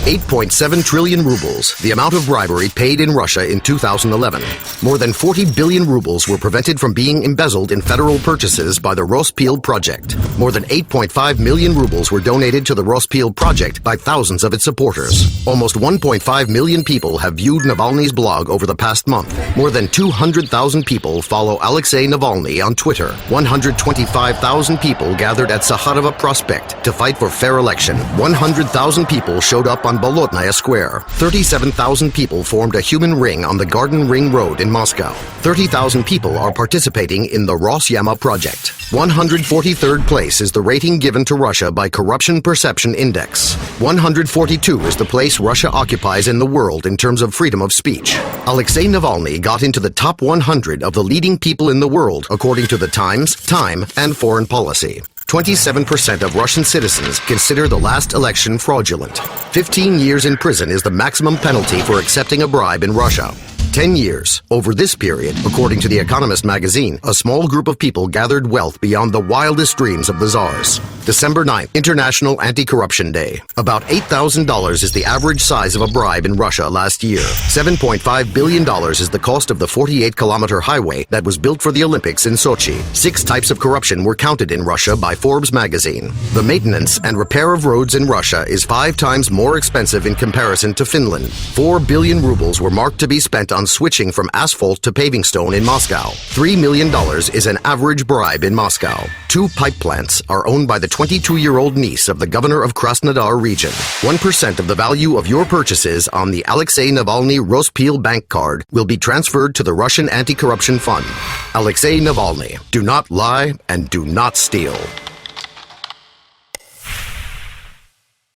8.7 trillion rubles, the amount of bribery paid in Russia in 2011. More than 40 billion rubles were prevented from being embezzled in federal purchases by the Rospil project. More than 8.5 million rubles were donated to the Rospil project by thousands of its supporters. Almost 1.5 million people have viewed Navalny's blog over the past month. More than 200,000 people follow Alexei Navalny on Twitter. 125,000 people gathered at Sakharova Prospect to fight for fair election. 100,000 people showed up on Bolotnaya Square. 37,000 people formed a human ring on the Garden Ring Road in Moscow. 30,000 people are participating in the Rosyama project. 143rd place is the rating given to Russia by Corruption Perception Index. 142 is the place Russia occupies in the world in terms of freedom of speech. Alexei Navalny got into the top 100 of the leading people in the world according to the Times, Time, and Foreign Policy. 27% of Russian citizens consider the last election fraudulent. 15 years in prison is the maximum penalty for accepting a bribe in Russia. 10 years. Over this period, according to The Economist magazine, a small group of people gathered wealth beyond the wildest dreams of the czars. December 9th, International Anti-Corruption Day. About $8,000 is the average size of a bribe in Russia last year. $7.5 billion is the cost of the 48-kilometer highway that was built for the Olympics in Sochi. 6 types of corruption were counted in Russia by Forbes magazine. The maintenance and repair of roads in Russia is 5 times more expensive in comparison to Finland. 4 billion rubles were marked to be spent on switching from asphalt to paving stone in Moscow. $3 million is an average bribe in Moscow. 2 pipe plants are owned by the 22-year-old niece of the governor of Krasnodar region. 1% of the value of your purchases on the Alexei Navalny Rospil bank card will be transferred to the Russian Anti-Corruption Fund. Alexei Navalny, do not lie and do not steal.